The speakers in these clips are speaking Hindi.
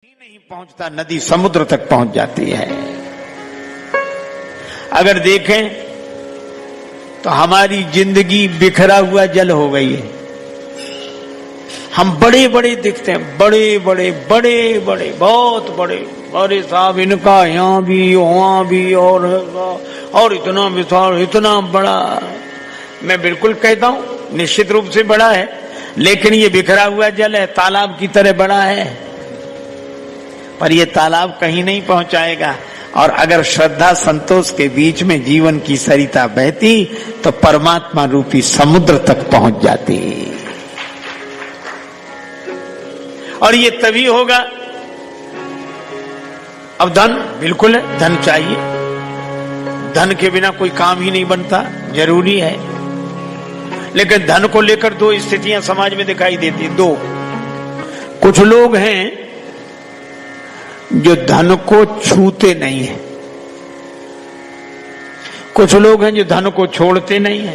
नहीं पहुंचता, नदी समुद्र तक पहुंच जाती है। अगर देखें तो हमारी जिंदगी बिखरा हुआ जल हो गई है। हम बड़े बड़े दिखते हैं, बड़े बड़े बड़े बड़े बहुत बड़े, अरे साहब इनका यहाँ भी वहां भी और इतना विशाल इतना बड़ा। मैं बिल्कुल कहता हूं निश्चित रूप से बड़ा है, लेकिन ये बिखरा हुआ जल है, तालाब की तरह बड़ा है, पर यह तालाब कहीं नहीं पहुंचाएगा। और अगर श्रद्धा संतोष के बीच में जीवन की सरिता बहती तो परमात्मा रूपी समुद्र तक पहुंच जाती। और ये तभी होगा। अब धन बिल्कुल है, धन चाहिए, धन के बिना कोई काम ही नहीं बनता, जरूरी है। लेकिन धन को लेकर दो स्थितियां समाज में दिखाई देती हैं। दो, कुछ लोग हैं जो धन को छूते नहीं है, कुछ लोग हैं जो धन को छोड़ते नहीं है।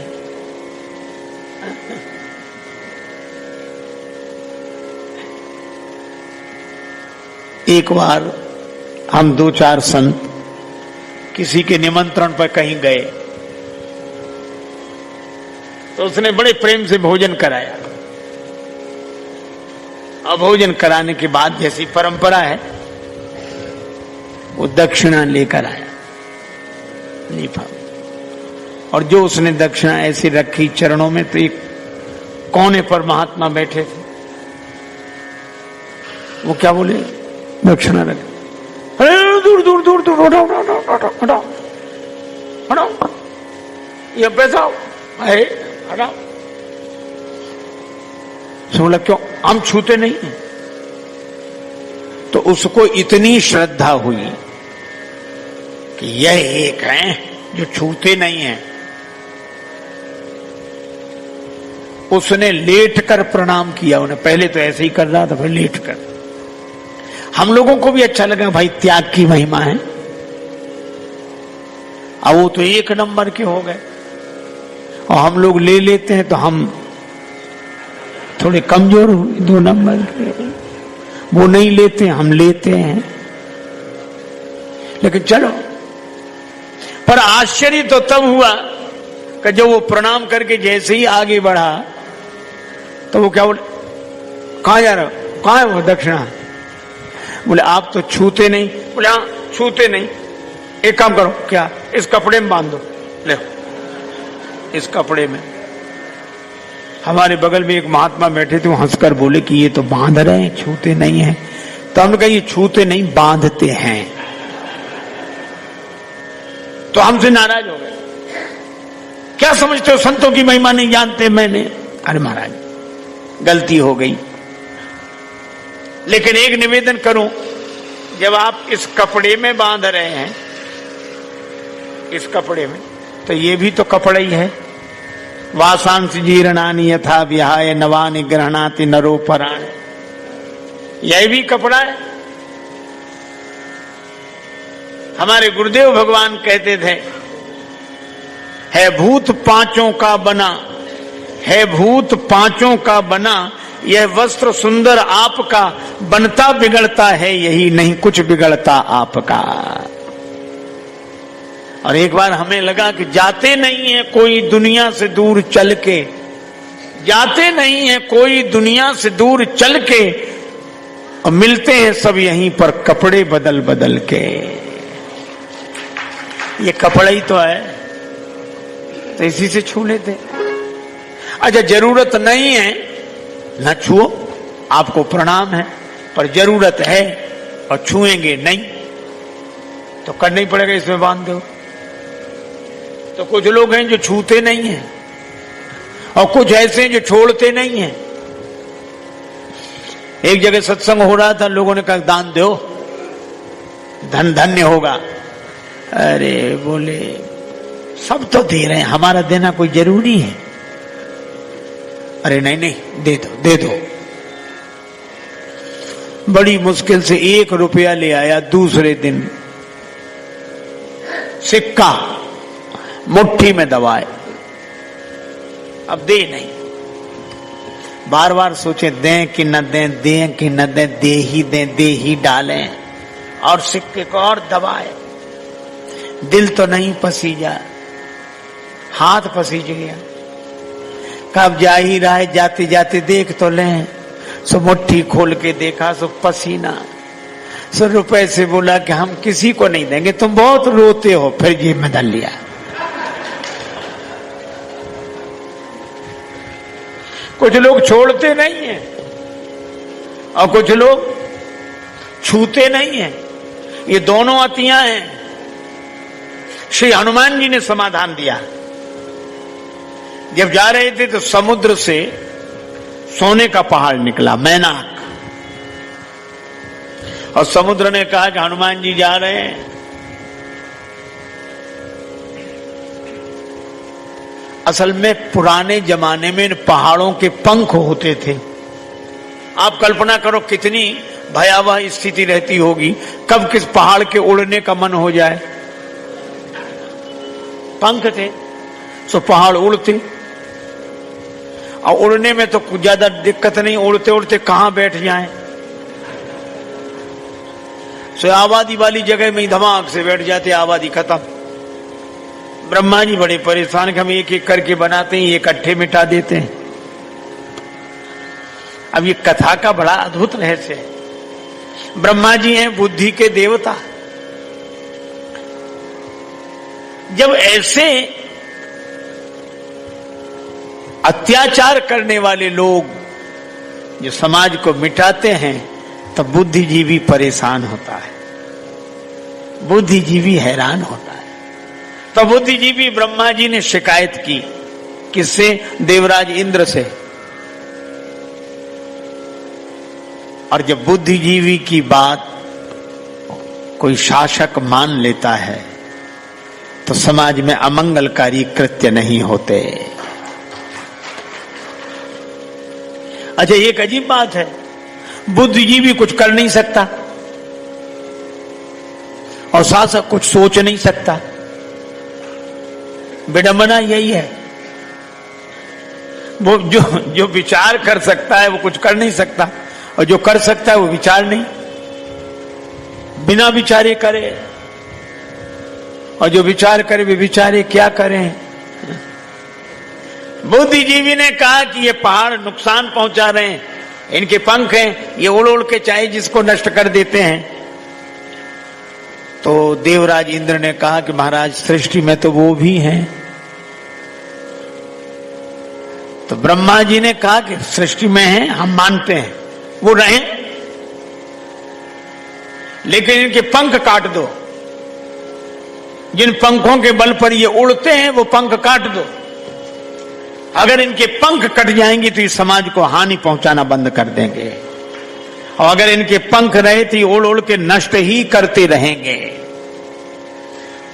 एक बार हम दो चार संत किसी के निमंत्रण पर कहीं गए, तो उसने बड़े प्रेम से भोजन कराया। अब भोजन कराने के बाद जैसी परंपरा है वो दक्षिणा लेकर आया, लीफा, और जो उसने दक्षिणा ऐसी रखी चरणों में, तो एक कोने पर महात्मा बैठे थे, वो क्या बोले, दक्षिणा रख, अरे दूर दूर दूर दूर हटाओ हटाओ हटाओ हटाओ, ये पैसा है हटाओ। बोला क्यों, हम छूते नहीं हैं। तो उसको इतनी श्रद्धा हुई कि यह एक है जो छूते नहीं हैं। उसने लेट कर प्रणाम किया उन्हें, पहले तो ऐसे ही कर रहा था, फिर लेट कर। हम लोगों को भी अच्छा लगा, भाई त्याग की महिमा है। अब वो तो एक नंबर के हो गए और हम लोग ले लेते हैं, तो हम थोड़े कमजोर हुए, दो नंबर के। वो नहीं लेते, हम लेते हैं। लेकिन चलो, पर आश्चर्य तो तब हुआ कि जब वो प्रणाम करके जैसे ही आगे बढ़ा, तो वो क्या बोले, कहां जा रहे हो, कहां है वो दक्षिणा? बोले आप तो छूते नहीं। बोले हाँ छूते नहीं, एक काम करो, क्या, इस कपड़े में बांध दो, ले इस कपड़े में। हमारे बगल में एक महात्मा बैठे थे, वो हंसकर बोले कि ये तो बांध रहे हैं, छूते नहीं हैं। तो हमने कहा ये छूते नहीं, बांधते हैं। तो हमसे नाराज हो गए, क्या समझते हो, संतों की महिमा नहीं जानते। मैंने, अरे महाराज गलती हो गई, लेकिन एक निवेदन करूं, जब आप इस कपड़े में बांध रहे हैं, इस कपड़े में, तो ये भी तो कपड़ा ही है। वासांश जीर्णानि यथा विहाय नवानि ग्रहणाति नरो पराण, यह भी कपड़ा है। हमारे गुरुदेव भगवान कहते थे, है भूत पांचों का बना, है भूत पांचों का बना, यह वस्त्र सुंदर आपका, बनता बिगड़ता है यही, नहीं कुछ बिगड़ता आपका। और एक बार हमें लगा कि जाते नहीं है कोई दुनिया से दूर चल के, जाते नहीं है कोई दुनिया से दूर चल के, और मिलते हैं सब यहीं पर कपड़े बदल बदल के। ये कपड़ा ही तो है, तो इसी से छू लेते। अच्छा जरूरत नहीं है न छुओ, आपको प्रणाम है, पर जरूरत है और छुएंगे नहीं तो करना ही पड़ेगा, इसमें बांध दो। तो कुछ लोग हैं जो छूते नहीं हैं, और कुछ ऐसे हैं जो छोड़ते नहीं हैं। एक जगह सत्संग हो रहा था, लोगों ने कहा दान दो, धन धन्य होगा। अरे बोले सब तो दे रहे हैं, हमारा देना कोई जरूरी है? अरे नहीं नहीं, दे दो दे दो। बड़ी मुश्किल से 1 रुपया ले आया, दूसरे दिन सिक्का मुट्ठी में दबाए, अब दे नहीं। बार बार सोचे दें कि न दें, दें कि न दें, दे ही दें, दे ही डालें, और सिक्के को और दबाए। दिल तो नहीं पसीजा, हाथ पसीज गया। कब जा ही रहा है, जाते जाते देख तो लें। सो मुट्ठी खोल के देखा, सो पसीना। सो रुपए से बोला कि हम किसी को नहीं देंगे, तुम बहुत रोते हो। फिर जेब में डाल लिया। कुछ लोग छोड़ते नहीं हैं और कुछ लोग छूते नहीं हैं। ये दोनों अतियां हैं। श्री हनुमान जी ने समाधान दिया। जब जा रहे थे तो समुद्र से सोने का पहाड़ निकला, मैनाक। और समुद्र ने कहा कि हनुमान जी जा रहे हैं, असल में पुराने जमाने में इन पहाड़ों के पंख होते थे। आप कल्पना करो कितनी भयावह स्थिति रहती होगी, कब किस पहाड़ के उड़ने का मन हो जाए। पंख थे, सो पहाड़ उड़ते, और उड़ने में तो कुछ ज्यादा दिक्कत नहीं, उड़ते उड़ते कहां बैठ जाएं। सो आबादी वाली जगह में ही धमाक से बैठ जाते, आबादी खत्म। ब्रह्मा जी बड़े परेशान कि हम एक एक करके बनाते हैं, इकट्ठे मिटा देते हैं। अब ये कथा का बड़ा अद्भुत रहस्य है। ब्रह्मा जी हैं बुद्धि के देवता। जब ऐसे अत्याचार करने वाले लोग जो समाज को मिटाते हैं, तब बुद्धिजीवी परेशान होता है, बुद्धिजीवी हैरान होता है। तो बुद्धिजीवी ब्रह्मा जी ने शिकायत की, किससे? देवराज इंद्र से। और जब बुद्धिजीवी की बात कोई शासक मान लेता है तो समाज में अमंगलकारी कृत्य नहीं होते। अच्छा, एक अजीब बात है, बुद्धिजीवी कुछ कर नहीं सकता और शासक कुछ सोच नहीं सकता। विडंबना यही है। वो जो विचार कर सकता है वो कुछ कर नहीं सकता, और जो कर सकता है वो विचार नहीं, बिना विचारे करे। और जो विचार करे वे विचारे क्या करें। बुद्धिजीवी ने कहा कि ये पहाड़ नुकसान पहुंचा रहे हैं, इनके पंख हैं, ये उड़ उड़ के चाहे जिसको नष्ट कर देते हैं। तो देवराज इंद्र ने कहा कि महाराज, सृष्टि में तो वो भी हैं। तो ब्रह्मा जी ने कहा कि सृष्टि में हैं, हम मानते हैं, वो रहें, लेकिन इनके पंख काट दो। जिन पंखों के बल पर ये उड़ते हैं वो पंख काट दो। अगर इनके पंख कट जाएंगे तो इस समाज को हानि पहुंचाना बंद कर देंगे, और अगर इनके पंख रहे तो ये उड़ उड़ के नष्ट ही करते रहेंगे।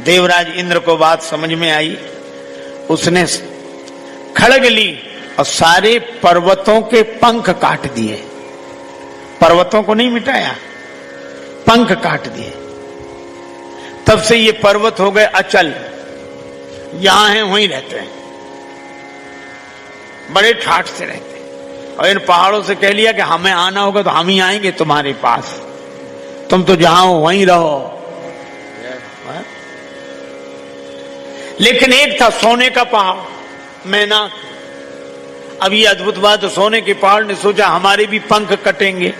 देवराज इंद्र को बात समझ में आई। उसने खड़ग ली और सारे पर्वतों के पंख काट दिए। पर्वतों को नहीं मिटाया, पंख काट दिए। तब से ये पर्वत हो गए अचल, यहां हैं वहीं रहते हैं, बड़े ठाठ से रहते हैं। और इन पहाड़ों से कह लिया कि हमें आना होगा तो हम ही आएंगे तुम्हारे पास, तुम तो जहां हो वहीं रहो। लेकिन एक था सोने का पहाड़, मैनाक। अब ये अद्भुत बात, सोने के पहाड़ ने सोचा हमारे भी पंख कटेंगे,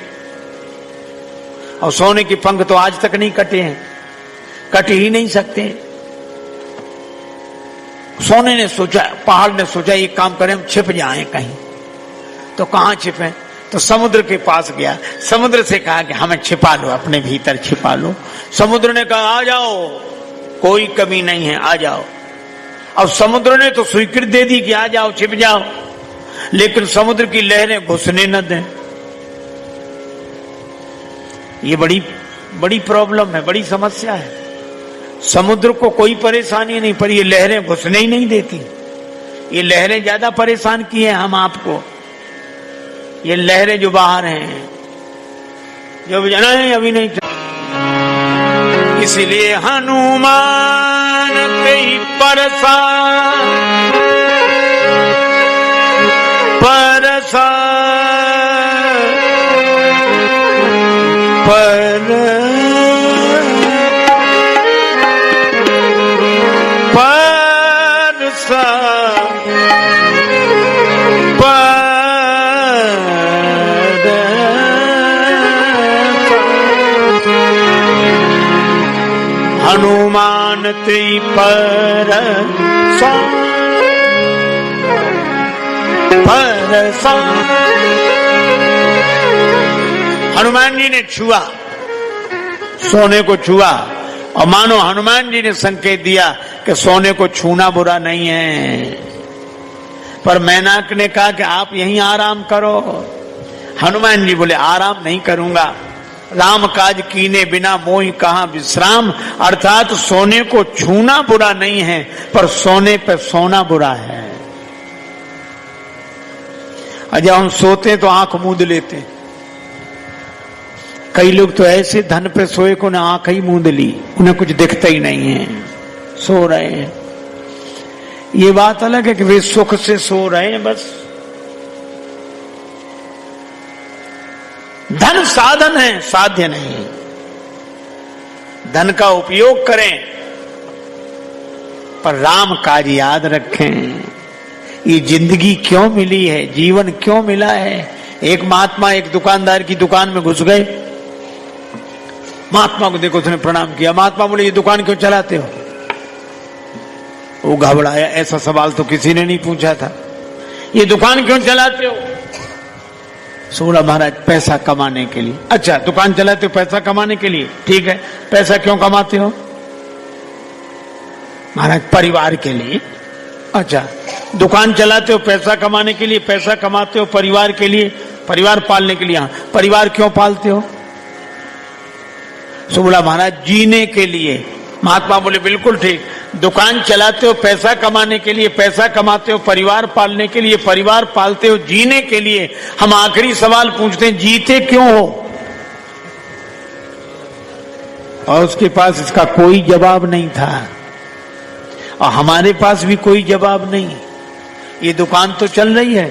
और सोने के पंख तो आज तक नहीं कटे हैं, कट ही नहीं सकते। सोने ने सोचा, पहाड़ ने सोचा एक काम करें, हम छिप जाएं कहीं। तो कहां छिपें? तो समुद्र के पास गया, समुद्र से कहा कि हमें छिपा लो, अपने भीतर छिपा लो। समुद्र ने कहा आ जाओ, कोई कमी नहीं है, आ जाओ। अब समुद्र ने तो स्वीकृति दे दी कि आ जाओ, छिप जाओ, लेकिन समुद्र की लहरें घुसने न दें। ये बड़ी प्रॉब्लम है, बड़ी समस्या है। समुद्र को कोई परेशानी नहीं, पर ये लहरें घुसने ही नहीं देती। ये लहरें ज्यादा परेशान की हैं हम आपको। ये लहरें जो बाहर हैं, जो जाना है अभी नहीं। इसलिए हनुमान कई परसा परसा हनुमान ते परसा हनुमान जी ने छुआ, सोने को छुआ, और मानो हनुमान जी ने संकेत दिया कि सोने को छूना बुरा नहीं है। पर मैनाक ने कहा कि आप यहीं आराम करो। हनुमान जी बोले आराम नहीं करूंगा, राम काज कीने बिना मोहि कहां विश्राम। अर्थात सोने को छूना बुरा नहीं है, पर सोने पे सोना बुरा है। जब हम सोते तो आंख मूंद लेते हैं। कई लोग तो ऐसे धन पे सोए को ना आंख ही मूंद ली, उन्हें कुछ दिखता ही नहीं है, सो रहे हैं। ये बात अलग है कि वे सुख से सो रहे हैं बस। धन साधन है, साध्य नहीं। धन का उपयोग करें, पर राम काज याद रखें। ये जिंदगी क्यों मिली है, जीवन क्यों मिला है। एक महात्मा एक दुकानदार की दुकान में घुस गए। महात्मा को देखो, उसने प्रणाम किया। महात्मा बोले ये दुकान क्यों चलाते हो? वो घबराया, ऐसा सवाल तो किसी ने नहीं पूछा था। ये दुकान क्यों चलाते हो? सोला महाराज पैसा कमाने के लिए। अच्छा, दुकान चलाते हो पैसा कमाने के लिए, ठीक है। पैसा क्यों कमाते हो? महाराज परिवार के लिए। अच्छा, दुकान चलाते हो पैसा कमाने के लिए, पैसा कमाते हो परिवार के लिए, परिवार पालने के लिए। हाँ, परिवार क्यों पालते हो? सो बोला महाराज जीने के लिए। महात्मा बोले बिल्कुल ठीक। दुकान चलाते हो पैसा कमाने के लिए, पैसा कमाते हो परिवार पालने के लिए, परिवार पालते हो जीने के लिए। हम आखिरी सवाल पूछते हैं, जीते क्यों हो? और उसके पास इसका कोई जवाब नहीं था, और हमारे पास भी कोई जवाब नहीं। ये दुकान तो चल रही है,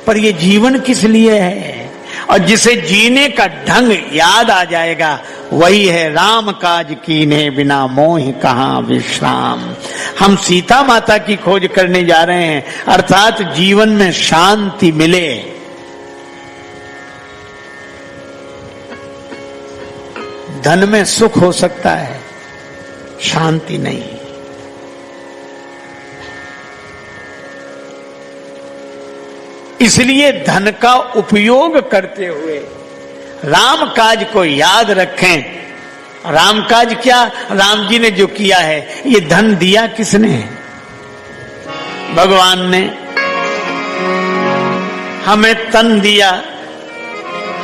पर ये जीवन किस लिए है? और जिसे जीने का ढंग याद आ जाएगा, वही है राम काज कीने बिना मोहि कहां विश्राम। हम सीता माता की खोज करने जा रहे हैं, अर्थात जीवन में शांति मिले। धन में सुख हो सकता है, शांति नहीं। इसलिए धन का उपयोग करते हुए राम काज को याद रखें। राम काज क्या? राम जी ने जो किया है। ये धन दिया किसने? भगवान ने। हमें तन दिया,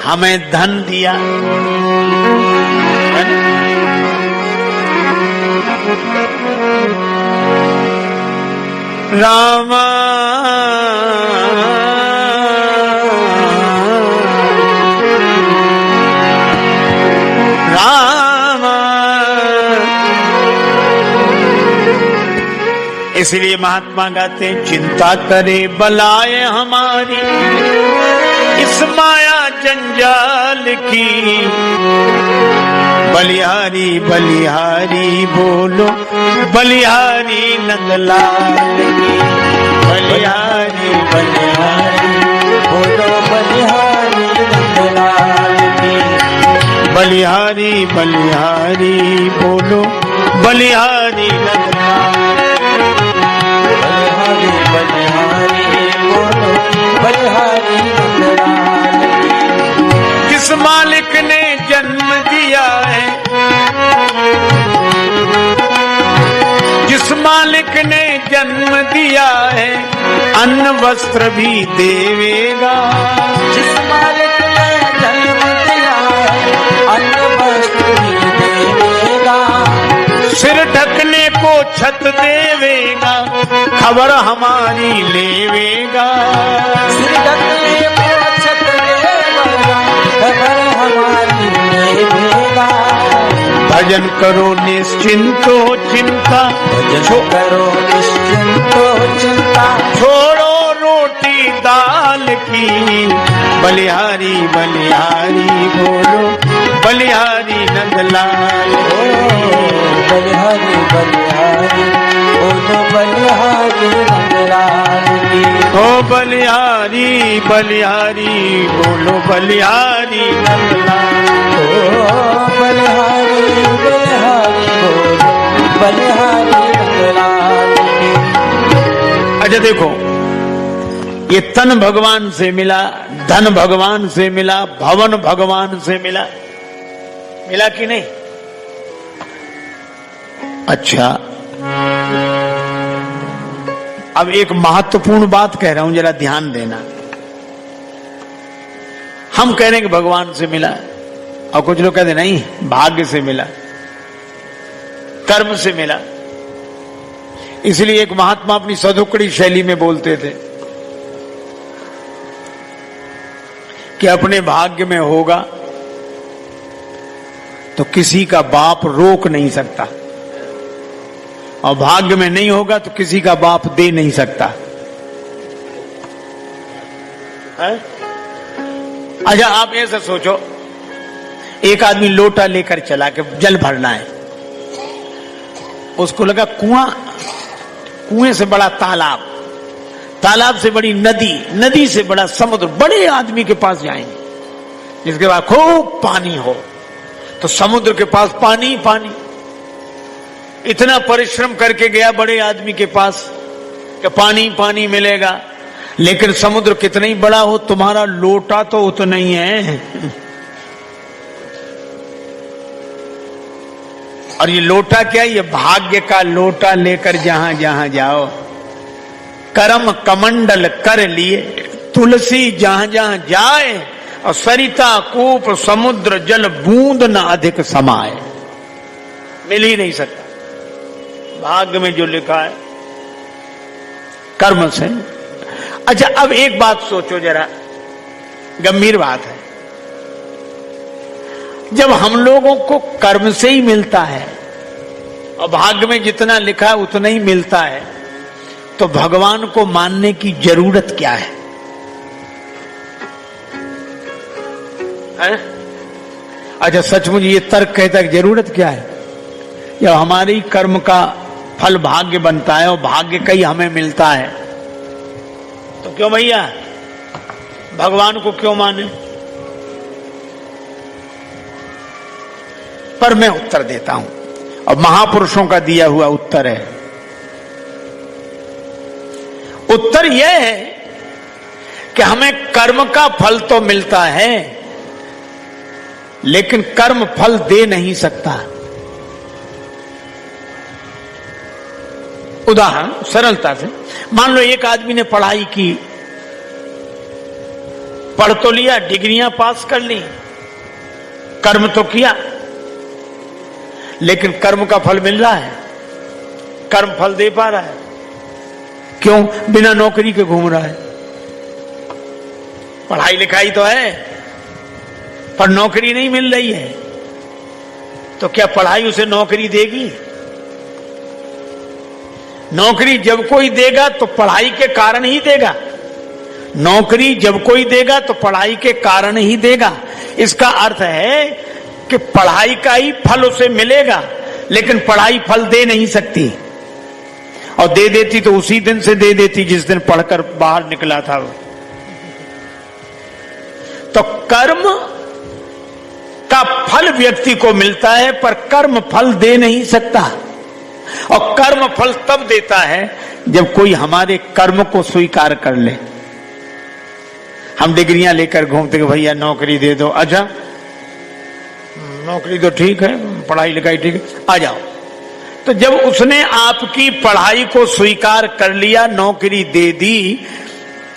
हमें धन दिया, राम इसलिए महात्मा गाते हैं, चिंता करे बलाए हमारी इस माया जंजाल की। बलिहारी बलिहारी बोलो बलिहारी नंदलाल की। बलिहारी बलिहारी बोलो बलिहारी नंदलाल की। बलिहारी बलिहारी बोलो बलिहारी नंदलाल। जिस मालिक ने जन्म दिया है, जिस मालिक ने जन्म दिया है, अन्न वस्त्र भी देवेगा। जिस मालिक ने जन्म दिया है, अन्न वस्त्र भी देवेगा। सिर ढकने को छत देवेगा, खबर हमारी लेवेगा। सिर ढकने को छत देवेगा, खबर हमारी लेवेगा। भजन करो निश्चिंतो चिंता, भजन करो निश्चिंतो चिंता। छोड़ो रोटी दाल की, बलिहारी बलिहारी बोलो बलिहारी नंदलाल। बलिहारी बलिहारी बोलो बलिहारी नंदलाल की। ओ बलिहारी बलिहारी बोलो बलिहारी नंदलाल। ओ बलिहारी बलिहारी बोलो बलिहारी नंदलाल की। अच्छा देखो, ये तन भगवान से मिला, धन भगवान से मिला, भवन भगवान से मिला, मिला कि नहीं? अच्छा, अब एक महत्वपूर्ण बात कह रहा हूं, जरा ध्यान देना। हम कह रहे हैं कि भगवान से मिला, और कुछ लोग कहते नहीं भाग्य से मिला, कर्म से मिला। इसलिए एक महात्मा अपनी सदुकड़ी शैली में बोलते थे कि अपने भाग्य में होगा तो किसी का बाप रोक नहीं सकता, और भाग्य में नहीं होगा तो किसी का बाप दे नहीं सकता है? अच्छा, आप ऐसा सोचो, एक आदमी लोटा लेकर चला के जल भरना है, उसको लगा कुआं, कुएं से बड़ा तालाब, तालाब से बड़ी नदी, नदी से बड़ा समुद्र, बड़े आदमी के पास जाएंगे जिसके पास खूब पानी हो, तो समुद्र के पास पानी पानी। इतना परिश्रम करके गया बड़े आदमी के पास कि पानी पानी मिलेगा, लेकिन समुद्र कितना ही बड़ा हो, तुम्हारा लोटा तो उतना ही है। और ये लोटा क्या है? ये भाग्य का लोटा लेकर जहां जहां जाओ, करम कमंडल कर लिए, तुलसी जहां जहां जाए, और सरिता कूप समुद्र जल बूंद न अधिक समाए। मिल ही नहीं सकता, भाग्य में जो लिखा है कर्म से। अच्छा, अब एक बात सोचो जरा, गंभीर बात है। जब हम लोगों को कर्म से ही मिलता है और भाग्य में जितना लिखा है उतना ही मिलता है, तो भगवान को मानने की जरूरत क्या है? अच्छा, सचमुच ये तर्क कहता है कि जरूरत क्या है? जब हमारी कर्म का फल भाग्य बनता है और भाग्य का ही हमें मिलता है, तो क्यों भैया भगवान को क्यों माने? पर मैं उत्तर देता हूं, और महापुरुषों का दिया हुआ उत्तर है। उत्तर यह है कि हमें कर्म का फल तो मिलता है, लेकिन कर्म फल दे नहीं सकता। उदाहरण सरलता से, मान लो एक आदमी ने पढ़ाई की, पढ़ तो लिया, डिग्रियां पास कर ली, कर्म तो किया, लेकिन कर्म का फल मिल रहा है? कर्म फल दे पा रहा है? क्यों? बिना नौकरी के घूम रहा है। पढ़ाई लिखाई तो है पर नौकरी नहीं मिल रही है, तो क्या पढ़ाई उसे नौकरी देगी? नौकरी जब कोई देगा तो पढ़ाई के कारण ही देगा, नौकरी जब कोई देगा तो पढ़ाई के कारण ही देगा। इसका अर्थ है कि पढ़ाई का ही फल उसे मिलेगा, लेकिन पढ़ाई फल दे नहीं सकती, और दे देती तो उसी दिन से दे देती जिस दिन पढ़कर बाहर निकला था। तो कर्म का फल व्यक्ति को मिलता है, पर कर्म फल दे नहीं सकता, और कर्म फल तब देता है जब कोई हमारे कर्म को स्वीकार कर ले। हम डिग्रियां लेकर घूमते कि भैया नौकरी दे दो, अच्छा नौकरी तो ठीक है, पढ़ाई लिखाई ठीक है, आ जाओ। तो जब उसने आपकी पढ़ाई को स्वीकार कर लिया, नौकरी दे दी,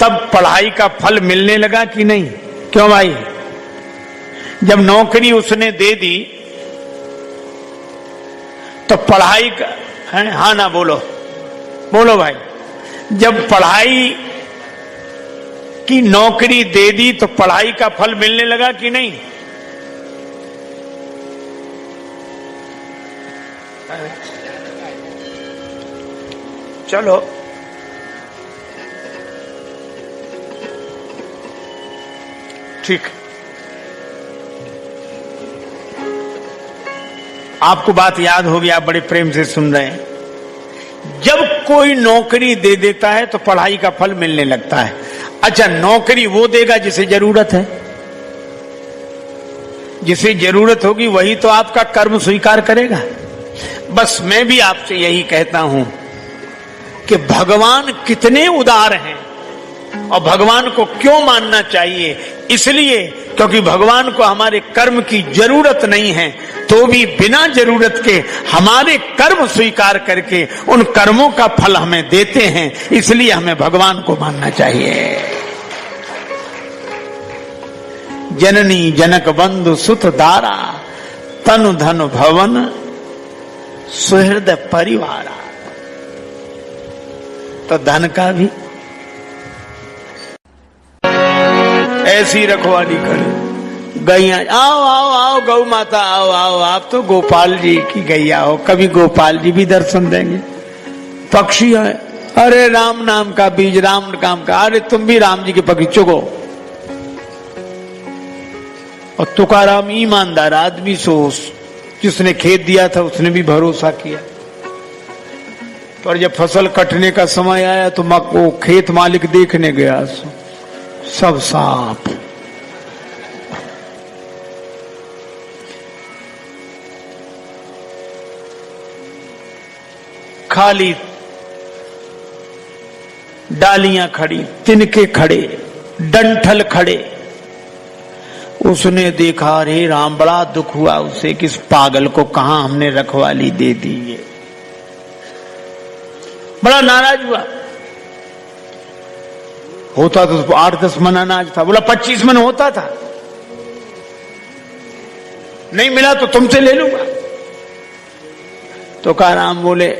तब पढ़ाई का फल मिलने लगा कि नहीं? क्यों भाई? जब नौकरी उसने दे दी तो पढ़ाई का है, हाँ ना बोलो, बोलो भाई। जब पढ़ाई की नौकरी दे दी तो पढ़ाई का फल मिलने लगा कि नहीं? चलो ठीक। आपको बात याद होगी, आप बड़े प्रेम से सुन रहे हैं। जब कोई नौकरी दे देता है तो पढ़ाई का फल मिलने लगता है। अच्छा, नौकरी वो देगा जिसे जरूरत है। जिसे जरूरत होगी वही तो आपका कर्म स्वीकार करेगा। बस मैं भी आपसे यही कहता हूं कि भगवान कितने उदार हैं और भगवान को क्यों मानना चाहिए। इसलिए क्योंकि भगवान को हमारे कर्म की जरूरत नहीं है, तो भी बिना जरूरत के हमारे कर्म स्वीकार करके उन कर्मों का फल हमें देते हैं। इसलिए हमें भगवान को मानना चाहिए। जननी जनक बंधु सुत दारा, तनु धन भवन सुहृद परिवारा। तो धन का भी ऐसी रखवाली करे। गैया आओ आओ आओ, गौ माता आओ आओ, आप तो गोपाल जी की गैया हो, कभी गोपाल जी भी दर्शन देंगे। पक्षी है, अरे राम नाम का बीज, राम नाम का, अरे तुम भी राम जी के पक्षी चुगो। और तुकाराम ईमानदार आदमी सो, जिसने खेत दिया था उसने भी भरोसा किया। पर जब फसल कटने का समय आया तो वो खेत मालिक देखने गया, सब सांप। खाली डालियां खड़ी, तिनके खड़े, डंठल खड़े। उसने देखा, अरे राम, बड़ा दुख हुआ उसे, किस पागल को कहां हमने रखवाली दे दी है। बड़ा नाराज हुआ। होता तो 8-10 मन अनाज था, बोला 25 मन होता था, नहीं मिला तो तुमसे ले लूंगा। तो तुकाराम बोले,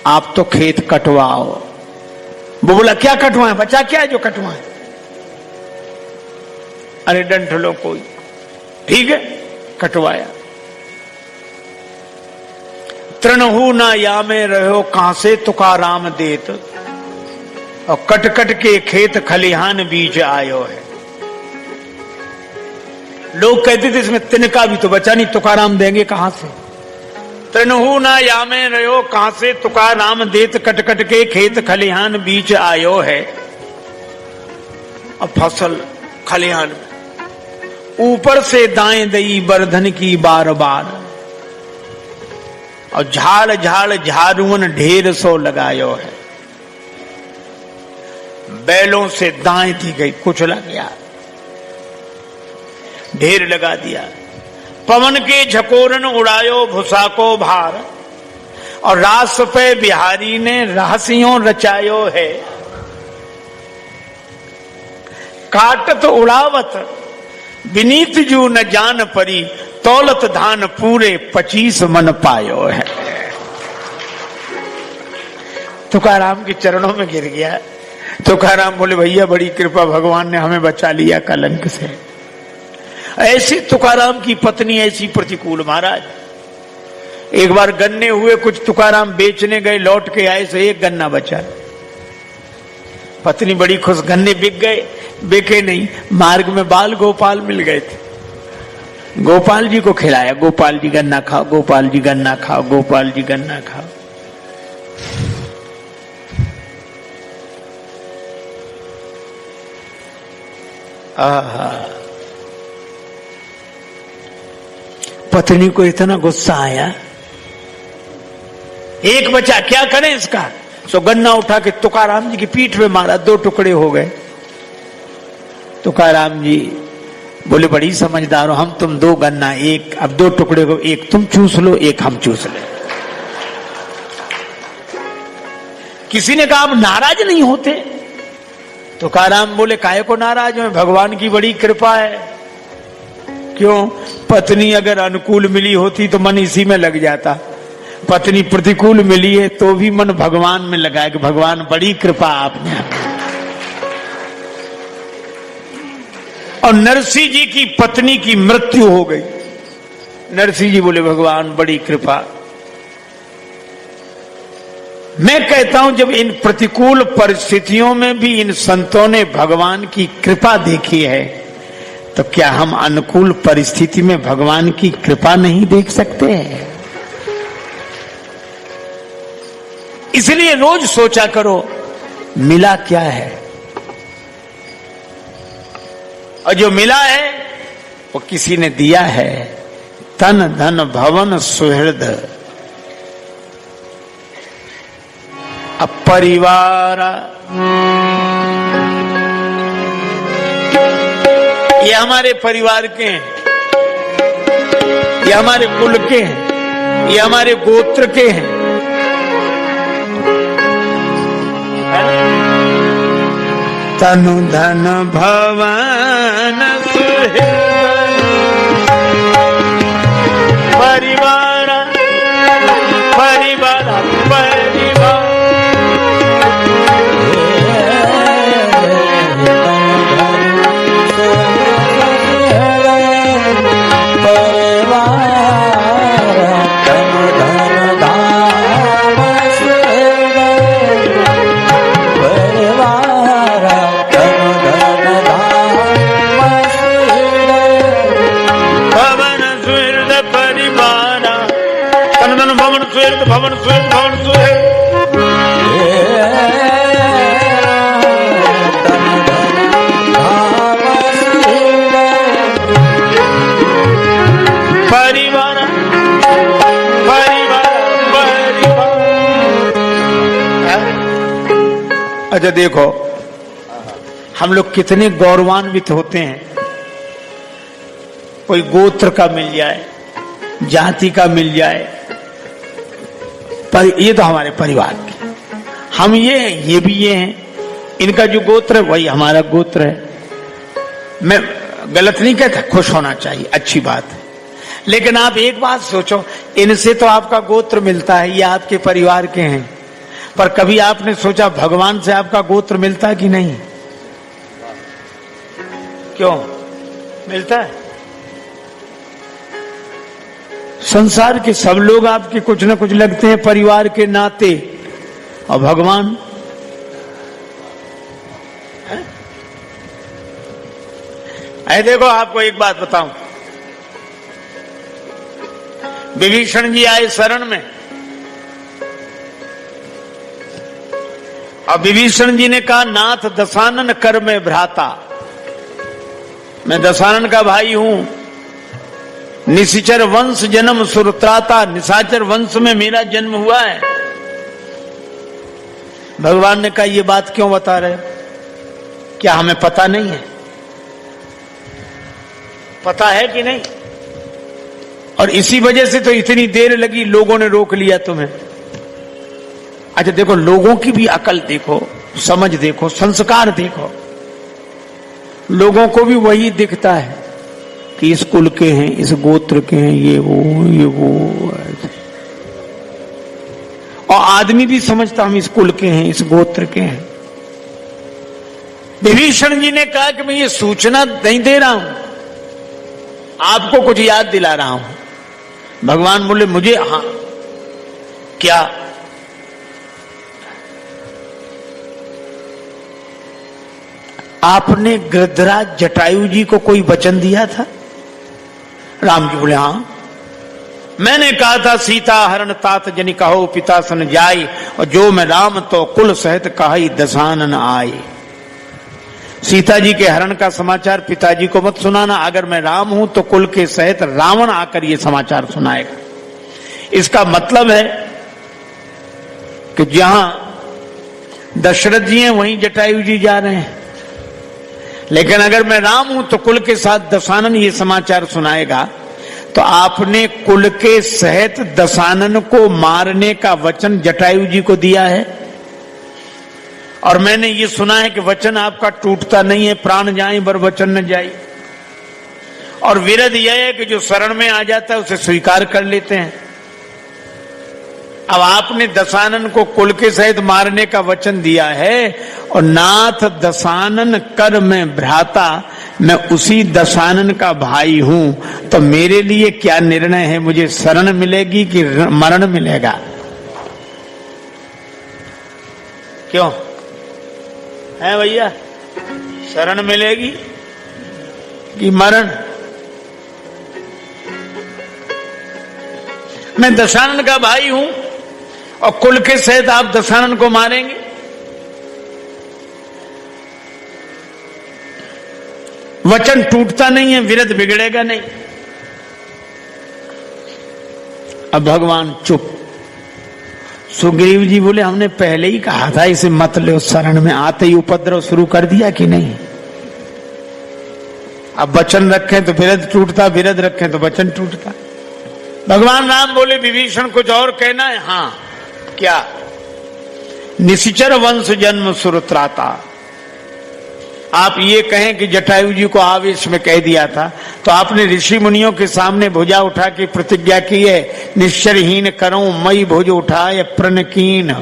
आप तो खेत कटवाओ। वो बोला, क्या कटवाएं बच्चा, क्या है जो कटवाएं? अरे डंठलो कोई, ठीक है, कटवाया। तृणहु ना या में रहो, कहां से तुकाराम देत, और कट कट के खेत खलिहान बीज आयो है। लोग कहते थे इसमें तिनका भी तो बचा नहीं, तुकाराम देंगे कहां से। तृणहु ना या में रहो, कहां से तुकाराम देत, कट कट के खेत खलिहान बीज आयो है। अब फसल खलिहान, ऊपर से दाएं दई बरधन की बार बार, और झाड़ झाड़ झारुअन ढेर सो लगायो है। बैलों से दाएं दी गई, कुचला गया, ढेर लगा दिया। पवन के झकोरन उड़ायो भूसा को भार, और रास पे बिहारी ने रहस्यों रचायो है। काटत उड़ावत विनीत जू न जान परी, तौलत धान पूरे 25 मन पायो है। तुकाराम के चरणों में गिर गया। तुकाराम बोले, भैया बड़ी कृपा, भगवान ने हमें बचा लिया कलंक से। ऐसे तुकाराम की पत्नी ऐसी प्रतिकूल। महाराज, एक बार गन्ने हुए, कुछ तुकाराम बेचने गए, लौट के आए, से एक गन्ना बचा। पत्नी बड़ी खुश, गन्ने बिक गए, बिके नहीं, मार्ग में बाल गोपाल मिल गए थे। गोपाल जी को खिलाया, गोपाल जी गन्ना खाओ, गोपाल जी गन्ना खाओ, गोपाल जी गन्ना खाओ। आहा, पत्नी को इतना गुस्सा आया, एक बचा, क्या करें इसका। सो गन्ना उठा के तुकाराम जी की पीठ पे मारा, 2 टुकड़े हो गए। तुकाराम जी बोले, बड़ी समझदार हो, हम तुम 2 गन्ना, एक अब 2 टुकड़े को, एक तुम चूस लो, एक हम चूस ले। किसी ने कहा, आप नाराज नहीं होते? तुकाराम बोले, काहे को नाराज हो, भगवान की बड़ी कृपा है। क्यों? पत्नी अगर अनुकूल मिली होती तो मन इसी में लग जाता, पत्नी प्रतिकूल मिली है तो भी मन भगवान में लगा है कि भगवान बड़ी कृपा आपने। और नरसिंह जी की पत्नी की मृत्यु हो गई। नरसिंह जी बोले, भगवान बड़ी कृपा। मैं कहता हूं, जब इन प्रतिकूल परिस्थितियों में भी इन संतों ने भगवान की कृपा देखी है, तो क्या हम अनुकूल परिस्थिति में भगवान की कृपा नहीं देख सकते हैं? इसलिए रोज सोचा करो मिला क्या है, और जो मिला है वो किसी ने दिया है। तन धन भवन सुहृद अपरिवार, ये हमारे परिवार के हैं, ये हमारे कुल के हैं, ये हमारे गोत्र के हैं। तनु धन भवन सुहृद परिवार, परिवार परिवार, भवन सुहृद भवन सुहृद परिवार परिवार परिवार। अच्छा देखो हम लोग कितने गौरवान्वित होते हैं, कोई गोत्र का मिल जाए, जाति का मिल जाए, पर ये तो हमारे परिवार के, हम ये भी ये हैं, इनका जो गोत्र है वही हमारा गोत्र है। मैं गलत नहीं कहता, खुश होना चाहिए, अच्छी बात है। लेकिन आप एक बात सोचो, इनसे तो आपका गोत्र मिलता है, ये आपके परिवार के हैं, पर कभी आपने सोचा भगवान से आपका गोत्र मिलता है कि नहीं? क्यों मिलता है? संसार के सब लोग आपके कुछ न कुछ लगते हैं परिवार के नाते, और भगवान है? देखो आपको एक बात बताऊं, विभीषण जी आए शरण में, और विभीषण जी ने कहा नाथ दशानन कर में भ्राता, मैं दशानन का भाई हूं, निशिचर वंश जन्म सुरत्राता, निशाचर वंश में मेरा जन्म हुआ है। भगवान ने कहा ये बात क्यों बता रहे हो, क्या हमें पता नहीं है? पता है कि नहीं? और इसी वजह से तो इतनी देर लगी, लोगों ने रोक लिया तुम्हें। अच्छा देखो, लोगों की भी अकल देखो, समझ देखो, संस्कार देखो, लोगों को भी वही दिखता है कि इस कुल के हैं, इस गोत्र के हैं, ये वो और आदमी भी समझता हम इस कुल के हैं, इस गोत्र के हैं। विभीषण जी ने कहा कि मैं ये सूचना नहीं दे रहा हूं, आपको कुछ याद दिला रहा हूं। भगवान बोले मुझे, हाँ क्या? आपने गृधराज जटायु जी को कोई वचन दिया था? राम जी बोले हाँ, मैंने कहा था सीता हरण तात जनि कहो पिता सन जाई, और जो मैं राम तो कुल सहित कहाई दशानन आए। सीता जी के हरण का समाचार पिताजी को मत सुनाना, अगर मैं राम हूं तो कुल के सहित रावण आकर ये समाचार सुनाएगा। इसका मतलब है कि जहां दशरथ जी हैं वहीं जटायु जी जा रहे हैं, लेकिन अगर मैं राम हूं तो कुल के साथ दशानन ये समाचार सुनाएगा। तो आपने कुल के सहित दशानन को मारने का वचन जटायु जी को दिया है, और मैंने ये सुना है कि वचन आपका टूटता नहीं है, प्राण जाए बर वचन न जाए। और विरध यह है कि जो शरण में आ जाता है उसे स्वीकार कर लेते हैं। अब आपने दशानन को कुल के सहित मारने का वचन दिया है, और नाथ दशानन कर में भ्राता, मैं उसी दशानन का भाई हूं, तो मेरे लिए क्या निर्णय है? मुझे शरण मिलेगी कि मरण मिलेगा? क्यों है भैया? शरण मिलेगी कि मरण। मैं दशानन का भाई हूं और कुल के सहित आप दशानन को मारेंगे। वचन टूटता नहीं है, विरध बिगड़ेगा नहीं। अब भगवान चुप। सुग्रीव जी बोले हमने पहले ही कहा था इसे मत लो शरण में, आते ही उपद्रव शुरू कर दिया कि नहीं। अब वचन रखें तो विरध टूटता, विरध रखें तो वचन टूटता। भगवान राम बोले विभीषण कुछ और कहना है? हाँ। क्या? निशिचर वंश जन्म सुरत्राता। आप ये कहें कि जटायु जी को आवेश में कह दिया था, तो आपने ऋषि मुनियों के सामने भुजा उठा के प्रतिज्ञा की है, निश्चरहीन करूं मई भुज उठाए प्रणकीन।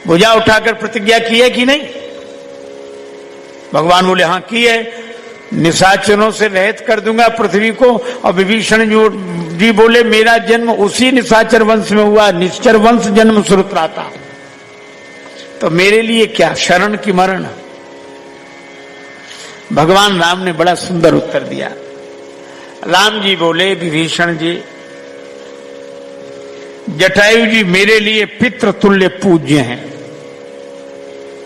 भुजा उठाकर प्रतिज्ञा की है कि नहीं? भगवान बोले हाँ की है। निशाचरों से रहित कर दूंगा पृथ्वी को। और विभीषण जी बोले मेरा जन्म उसी निशाचर वंश में हुआ, निश्चर वंश जन्म सुरत्राता। तो मेरे लिए क्या शरण की मरण? भगवान राम ने बड़ा सुंदर उत्तर दिया। राम जी बोले विभीषण जी, जटायु जी मेरे लिए पितृ तुल्य पूज्य हैं।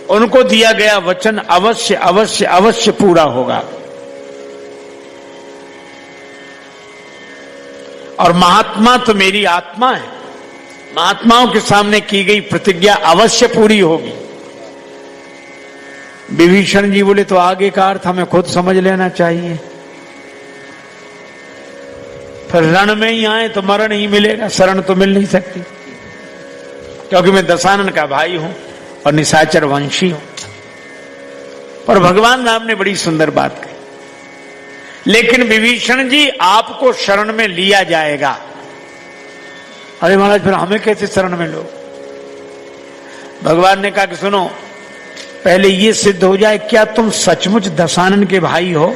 उनको दिया गया वचन अवश्य अवश्य अवश्य पूरा होगा। और महात्मा तो मेरी आत्मा है, महात्माओं के सामने की गई प्रतिज्ञा अवश्य पूरी होगी। विभीषण जी बोले तो आगे का अर्थ हमें खुद समझ लेना चाहिए। फिर रण में ही आए तो मरण ही मिलेगा, शरण तो मिल नहीं सकती, क्योंकि मैं दशानन का भाई हूं और निशाचर वंशी हूं। पर भगवान राम ने बड़ी सुंदर बात कही, लेकिन विभीषण जी आपको शरण में लिया जाएगा। अरे महाराज फिर हमें कैसे शरण में लो? भगवान ने कहा कि सुनो, पहले ये सिद्ध हो जाए क्या तुम सचमुच दशानन के भाई हो?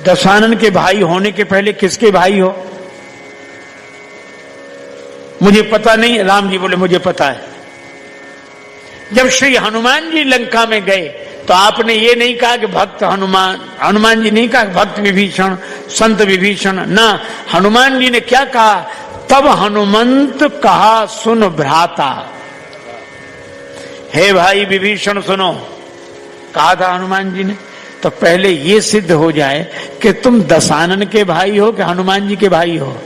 दशानन के भाई होने के पहले किसके भाई हो? मुझे पता नहीं। राम जी बोले मुझे पता है। जब श्री हनुमान जी लंका में गए तो आपने ये नहीं कहा कि भक्त हनुमान, हनुमान जी नहीं कहा भक्त विभीषण, संत विभीषण, ना, हनुमान जी ने क्या कहा? तब हनुमंत कहा सुन भ्राता। हे भाई विभीषण सुनो, कहा था हनुमान जी ने। तो पहले ये सिद्ध हो जाए कि तुम दशानन के भाई हो कि हनुमान जी के भाई हो।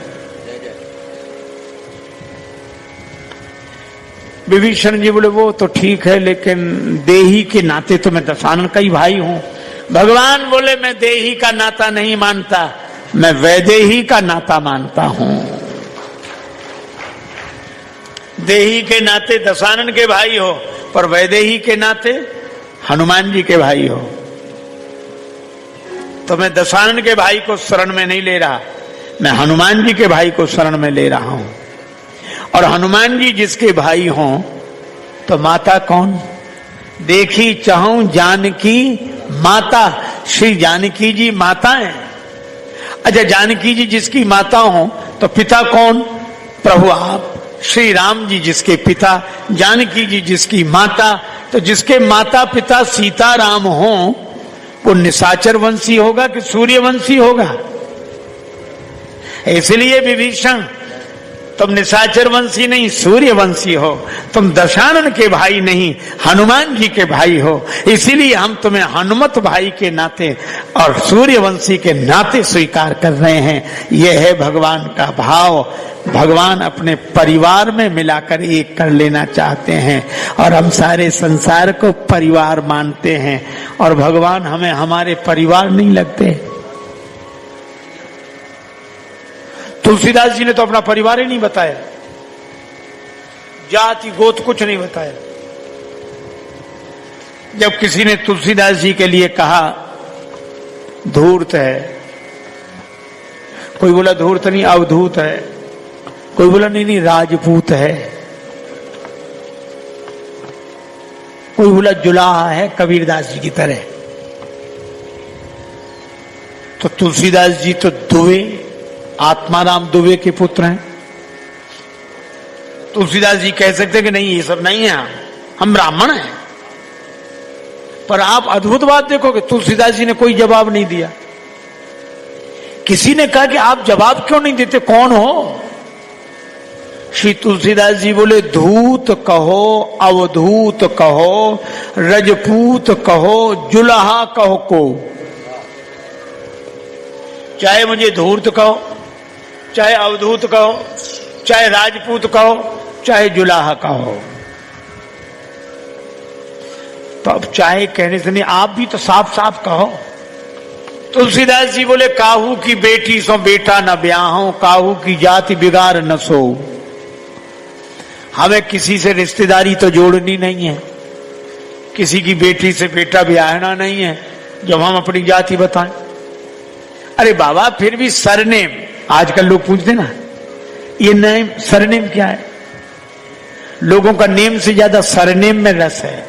विभीषण जी बोले वो तो ठीक है, लेकिन देही के नाते तो मैं दशानन का ही भाई हूं। भगवान बोले मैं देही का नाता नहीं मानता, मैं वैदेही का नाता मानता हूं। देही के नाते दशानन के भाई हो, पर वैदेही के नाते हनुमान जी के भाई हो। तो मैं दशानन के भाई को शरण में नहीं ले रहा, मैं हनुमान जी के भाई को शरण में ले रहा हूं। और हनुमान जी जिसके भाई हों तो माता कौन? देखी चाहूं जानकी माता, श्री जानकी जी माता है। अच्छा, जानकी जी जिसकी माता हो तो पिता कौन? प्रभु आप। श्री राम जी जिसके पिता, जानकी जी जिसकी माता, तो जिसके माता पिता सीताराम हो वो निशाचर वंशी होगा कि सूर्यवंशी होगा? इसलिए विभीषण तुम निशाचर वंशी नहीं सूर्यवंशी हो, तुम दशानन के भाई नहीं हनुमान जी के भाई हो। इसीलिए हम तुम्हें हनुमत भाई के नाते और सूर्यवंशी के नाते स्वीकार कर रहे हैं। यह है भगवान का भाव। भगवान अपने परिवार में मिलाकर एक कर लेना चाहते हैं और हम सारे संसार को परिवार मानते हैं, और भगवान हमें हमारे परिवार नहीं लगते। तुलसीदास जी ने तो अपना परिवार ही नहीं बताया, जाति गोत्र कुछ नहीं बताया। जब किसी ने तुलसीदास जी के लिए कहा धूर्त है, कोई बोला धूर्त नहीं अवधूत है, कोई बोला नहीं राजपूत है, कोई बोला जुलाहा है कबीरदास जी की तरह। तो तुलसीदास जी तो दुबे, आत्माराम दुबे के पुत्र हैं। तुलसीदास जी कह सकते कि नहीं ये सब नहीं है, हम ब्राह्मण हैं। पर आप अद्भुत बात देखोगे, तुलसीदास जी ने कोई जवाब नहीं दिया। किसी ने कहा कि आप जवाब क्यों नहीं देते, कौन हो? श्री तुलसीदास जी बोले, धूत कहो, अवधूत कहो, रजपूत कहो, जुलाहा कहो को। चाहे मुझे धूर्त कहो, चाहे अवधूत कहो, चाहे राजपूत कहो, चाहे जुलाहा कहो। तो अब चाहे कहने से नहीं, आप भी तो साफ साफ कहो। तुलसीदास जी बोले, काहू की बेटी सो बेटा न ब्याहो, काहू की जाति बिगाड़ न सो। हमें किसी से रिश्तेदारी तो जोड़नी नहीं है, किसी की बेटी से बेटा ब्याहना नहीं है, जब हम अपनी जाति बताएं। अरे बाबा, फिर भी सरनेम, आजकल लोग पूछते ना, ये नेम सरनेम क्या है? लोगों का नेम से ज्यादा सरनेम में रस है।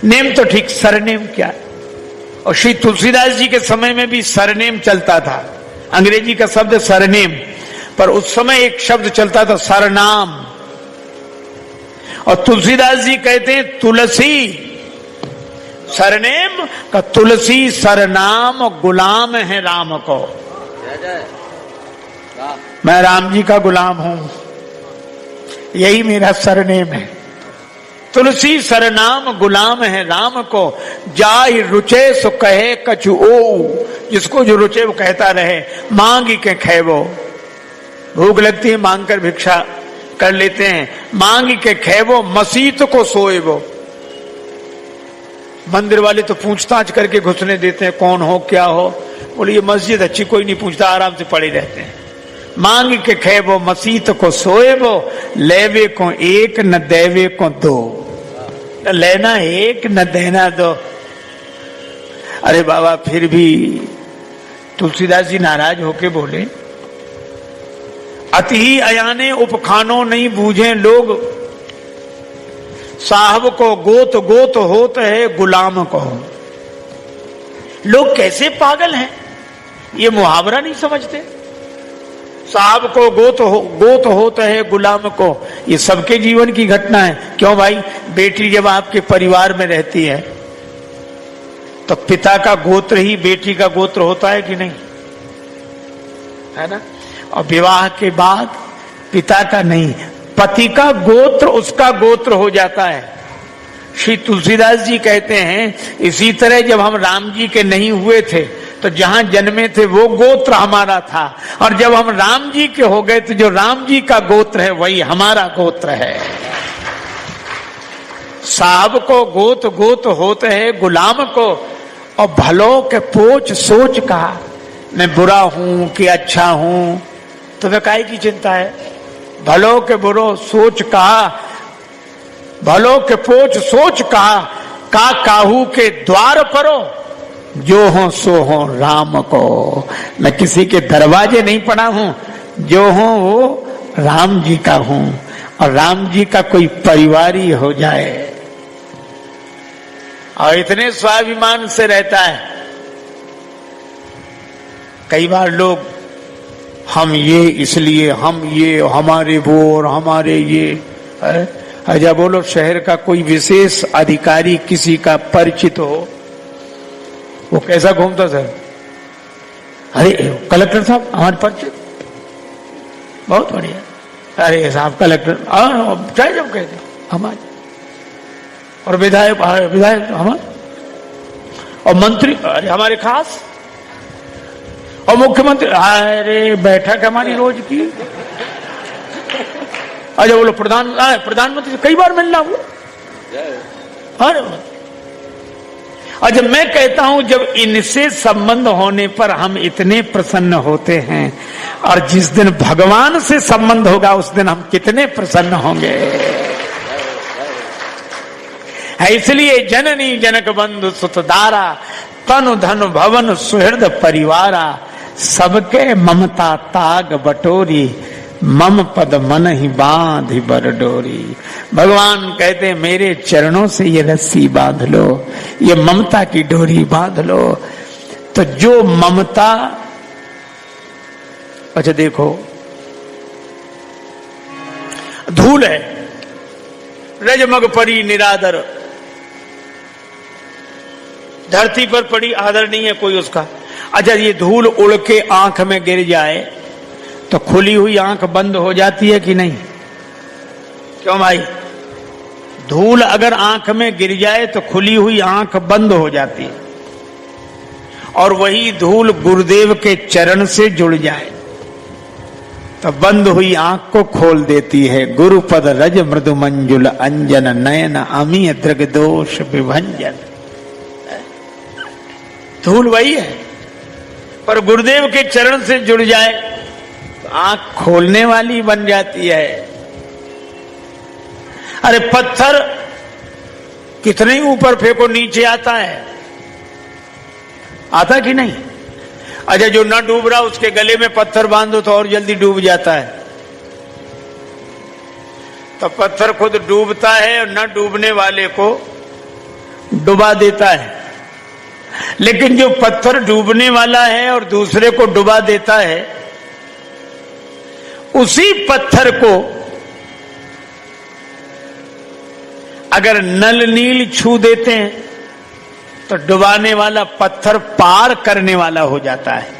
नेम तो ठीक, सरनेम क्या है? और श्री तुलसीदास जी के समय में भी सरनेम चलता था। अंग्रेजी का शब्द सरनेम, पर उस समय एक शब्द चलता था सरनाम। और तुलसीदास जी कहते हैं तुलसी सरनेम का, तुलसी सरनाम गुलाम है राम को। मैं राम जी का गुलाम हूं, यही मेरा सरनेम है। तुलसी सरनाम गुलाम है राम को, जाहि रुचे सो कहे कछु ओ। जिसको जो रुचे वो कहता रहे, मांग के खैबो। भूख लगती है, मांग कर भिक्षा कर लेते हैं। मांग के खैबो, मसीत को सोएबो। मंदिर वाले तो पूछताछ करके घुसने देते हैं, कौन हो क्या हो। बोले ये मस्जिद अच्छी, कोई नहीं पूछता, आराम से पड़े रहते हैं। मांग के खैबो, मसीत को सोएबो, लेवे को एक न देवे को दो। न लेना एक न देना दो। अरे बाबा, फिर भी तुलसीदास जी नाराज होके बोले, अति ही अयाने उपखानो नहीं बूझे लोग, साहब को गोत गोत होत है गुलाम को। लोग कैसे पागल हैं, ये मुहावरा नहीं समझते। साहब को गोत होता है गुलाम को, ये सबके जीवन की घटना है। क्यों भाई, बेटी जब आपके परिवार में रहती है तो पिता का गोत्र ही बेटी का गोत्र होता है कि नहीं, है ना? और विवाह के बाद पिता का नहीं, पति का गोत्र उसका गोत्र हो जाता है। श्री तुलसीदास जी कहते हैं, इसी तरह जब हम राम जी के नहीं हुए थे तो जहां जन्मे थे वो गोत्र हमारा था, और जब हम राम जी के हो गए तो जो राम जी का गोत्र है वही हमारा गोत्र है। साहब को गोत गोत होते है गुलाम को, और भलो के पोच सोच कहा, मैं बुरा हूं कि अच्छा हूं, तुम्हें काहे की चिंता है? भलो के बुरो सोच कहा, भलो के पोच सोच कहा, का काहू के द्वार परो, जो हो सो हो राम को। मैं किसी के दरवाजे नहीं पड़ा हूं, जो हो वो राम जी का हूं, और राम जी का कोई परिवार ही हो जाए। और इतने स्वाभिमान से रहता है। कई बार लोग हम ये इसलिए, हम ये, हमारे वो और हमारे ये। अच्छा बोलो, शहर का कोई विशेष अधिकारी किसी का परिचित हो, वो कैसा घूमता सर? अरे कलेक्टर साहब हमारे परिचित, बहुत बढ़िया। अरे साहब कलेक्टर, चाहे जब कहते हमारे, और विधायक हमारे, और मंत्री अरे हमारे खास, और मुख्यमंत्री अरे बैठक हमारी रोज की। अच्छा बोलो, प्रधानमंत्री से कई बार मिलना हुआ। अरे अच्छा, मैं कहता हूं जब इनसे संबंध होने पर हम इतने प्रसन्न होते हैं, और जिस दिन भगवान से संबंध होगा उस दिन हम कितने प्रसन्न होंगे। है इसलिए जननी जनक बंधु सुतदारा, तनु धन भवन सुहृद परिवारा, सबके ममता ताग बटोरी, मम पद मन ही बांध ही बरडोरी। भगवान कहते हैं मेरे चरणों से ये रस्सी बांध लो, ये ममता की डोरी बांध लो। तो जो ममता, अच्छा देखो, धूल है, रजमग पड़ी निरादर, धरती पर पड़ी, आदर नहीं है कोई उसका। अच्छा, ये धूल उड़ के आंख में गिर जाए तो खुली हुई आंख बंद हो जाती है कि नहीं? क्यों भाई? धूल अगर आंख में गिर जाए तो खुली हुई आंख बंद हो जाती है, और वही धूल गुरुदेव के चरण से जुड़ जाए तो बंद हुई आंख को खोल देती है। गुरुपद रज मृदु मंजुल अंजन नयन अमीय दृग दोष विभंजन। धूल वही है, पर गुरुदेव के चरण से जुड़ जाए तो आंख खोलने वाली बन जाती है। अरे पत्थर कितने ऊपर फेंको नीचे आता है, आता कि नहीं? अच्छा, जो न डूब रहा उसके गले में पत्थर बांधो तो और जल्दी डूब जाता है। तो पत्थर खुद डूबता है और न डूबने वाले को डुबा देता है। लेकिन जो पत्थर डूबने वाला है और दूसरे को डुबा देता है, उसी पत्थर को अगर नल नील छू देते हैं तो डुबाने वाला पत्थर पार करने वाला हो जाता है।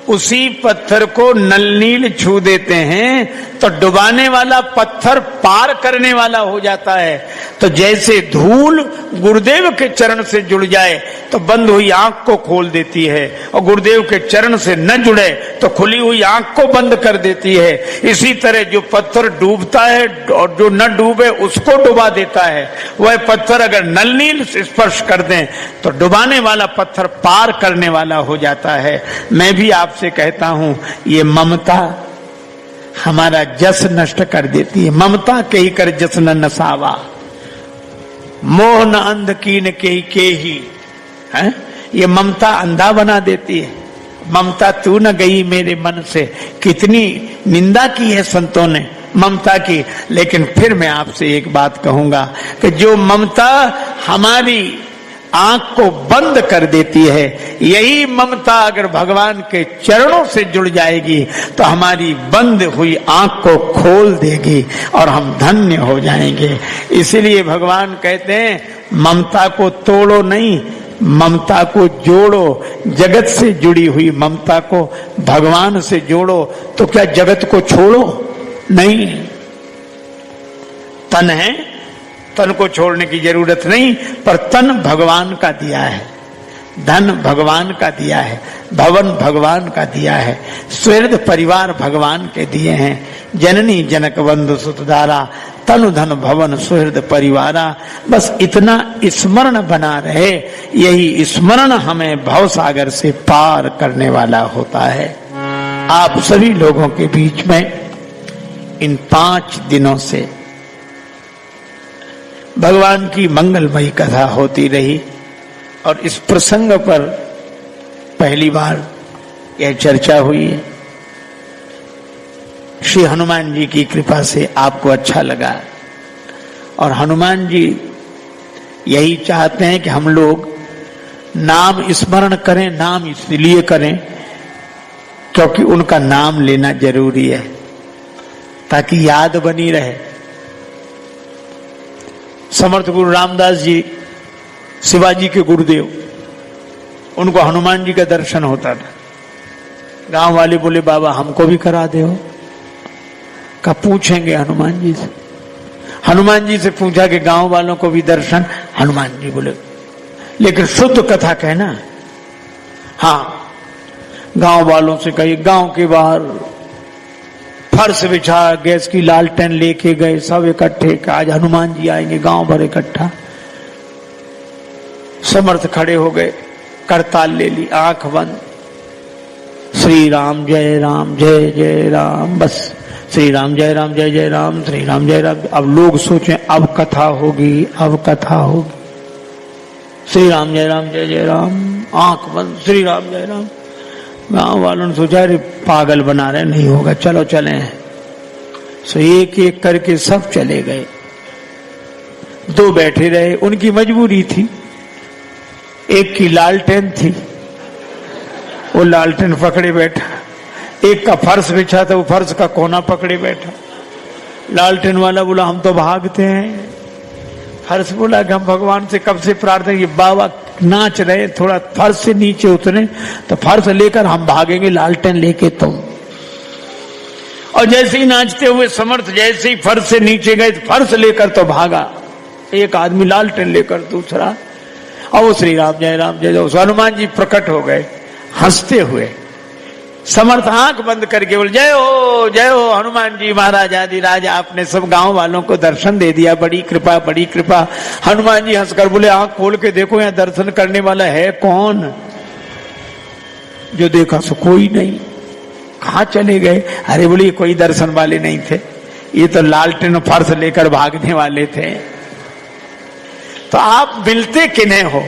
उसी पत्थर को नल नील छू देते हैं तो डुबाने वाला पत्थर पार करने वाला हो जाता है। तो जैसे धूल गुरुदेव के चरण से जुड़ जाए तो बंद हुई आंख को खोल देती है, और गुरुदेव के चरण से न जुड़े तो खुली हुई आंख को बंद कर देती है। इसी तरह जो पत्थर डूबता है और जो न डूबे उसको डुबा देता है, वह पत्थर अगर नल नील स्पर्श कर दें तो डुबाने वाला पत्थर पार करने वाला हो जाता है। मैं भी आपसे कहता हूं, ये ममता हमारा जस नष्ट कर देती है। ममता के ही कर जस न नसावा, मोह न अंध कीन के ही है। ये ममता अंधा बना देती है। ममता तू न गई मेरे मन से, कितनी निंदा की है संतों ने ममता की। लेकिन फिर मैं आपसे एक बात कहूंगा कि जो ममता हमारी आंख को बंद कर देती है, यही ममता अगर भगवान के चरणों से जुड़ जाएगी तो हमारी बंद हुई आंख को खोल देगी और हम धन्य हो जाएंगे। इसीलिए भगवान कहते हैं, ममता को तोड़ो नहीं, ममता को जोड़ो। जगत से जुड़ी हुई ममता को भगवान से जोड़ो तो क्या जगत को छोड़ो? नहीं। तन है, तन को छोड़ने की जरूरत नहीं, पर तन भगवान का दिया है, धन भगवान का दिया है, भवन भगवान का दिया है, सुहृद परिवार भगवान के दिए हैं। जननी जनक बंधु सुतधारा, तनु धन भवन सुहृद परिवारा। बस इतना स्मरण बना रहे, यही स्मरण हमें भवसागर से पार करने वाला होता है। आप सभी लोगों के बीच में इन 5 दिनों से भगवान की मंगलमयी कथा होती रही, और इस प्रसंग पर पहली बार यह चर्चा हुई है। श्री हनुमान जी की कृपा से आपको अच्छा लगा, और हनुमान जी यही चाहते हैं कि हम लोग नाम स्मरण करें। नाम इसलिए करें क्योंकि उनका नाम लेना जरूरी है, ताकि याद बनी रहे। समर्थ गुरु रामदास जी, शिवाजी के गुरुदेव, उनको हनुमान जी का दर्शन होता था। गांव वाले बोले, बाबा हमको भी करा दो। का पूछेंगे हनुमान जी से। हनुमान जी से पूछा कि गांव वालों को भी दर्शन? हनुमान जी बोले, लेकिन शुद्ध कथा कहना। हाँ, गांव वालों से कही, गांव के बाहर फर्श बिछा, गैस की लालटेन लेके गए, सब इकट्ठे, आज हनुमान जी आएंगे, गांव भर इकट्ठा। समर्थ खड़े हो गए, करताल ले ली, आंख बंद, श्री राम जय जय राम, बस श्री राम जय जय राम, श्री राम जय राम। अब लोग सोचें अब कथा होगी, अब कथा होगी। श्री राम जय राम, आंख बंद, श्री राम जय राम। गांव वालों ने सोचा, अरे पागल बना रहे, नहीं होगा, चलो चले। सो एक एक करके सब चले गए। 2 बैठे रहे, उनकी मजबूरी थी। एक की लालटेन थी, वो लालटेन पकड़े बैठा। एक का फर्श बिछा था, वो फर्श का कोना पकड़े बैठा। लालटेन वाला बोला हम तो भागते हैं। फर्श बोला कि हम भगवान से कब से प्रार्थना, ये बाबा नाच रहे, थोड़ा फर्श से नीचे उतरे तो फर्श लेकर हम भागेंगे, लालटेन लेके तुम। और जैसे ही नाचते हुए समर्थ जैसे ही फर्श से नीचे गए, फर्श लेकर तो भागा एक आदमी, लालटेन लेकर दूसरा, और वो श्री राम जय राम जय जय। हनुमान जी प्रकट हो गए हंसते हुए। समर्थ आंख बंद करके बोले जय हो हनुमान जी महाराज आदि राज, आपने सब गांव वालों को दर्शन दे दिया, बड़ी कृपा बड़ी कृपा। हनुमान जी हंसकर बोले आंख खोल के देखो यहाँ दर्शन करने वाला है कौन? जो देखा सो कोई नहीं। कहाँ चले गए? अरे बोले कोई दर्शन वाले नहीं थे, ये तो लालटेन फर्श लेकर भागने वाले थे। तो आप मिलते किन्हें हो?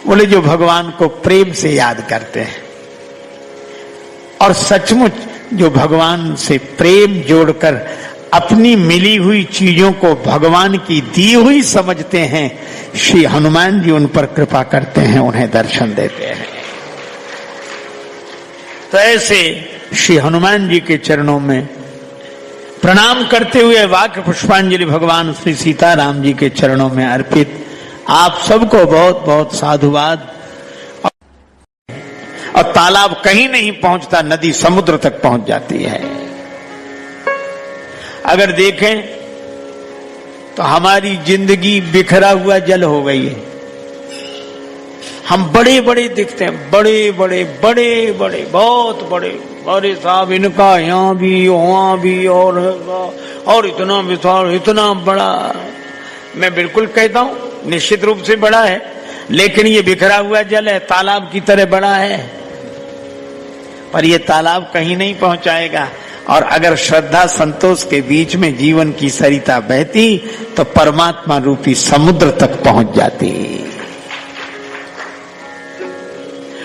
बोले जो भगवान को प्रेम से याद करते हैं और सचमुच जो भगवान से प्रेम जोड़कर अपनी मिली हुई चीजों को भगवान की दी हुई समझते हैं, श्री हनुमान जी उन पर कृपा करते हैं, उन्हें दर्शन देते हैं। तो ऐसे श्री हनुमान जी के चरणों में प्रणाम करते हुए वाक्य पुष्पांजलि भगवान श्री सीताराम जी के चरणों में अर्पित। आप सबको बहुत बहुत साधुवाद। और तालाब कहीं नहीं पहुंचता, नदी समुद्र तक पहुंच जाती है। अगर देखें तो हमारी जिंदगी बिखरा हुआ जल हो गई है। हम बड़े बड़े दिखते हैं, बड़े बड़े बड़े बड़े बहुत बड़े, अरे साहब इनका यहाँ भी वहां भी और इतना विशाल इतना बड़ा। मैं बिल्कुल कहता हूं निश्चित रूप से बड़ा है, लेकिन ये बिखरा हुआ जल है, तालाब की तरह बड़ा है, पर ये तालाब कहीं नहीं पहुंचाएगा। और अगर श्रद्धा संतोष के बीच में जीवन की सरिता बहती तो परमात्मा रूपी समुद्र तक पहुंच जाती।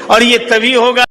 और ये तभी होगा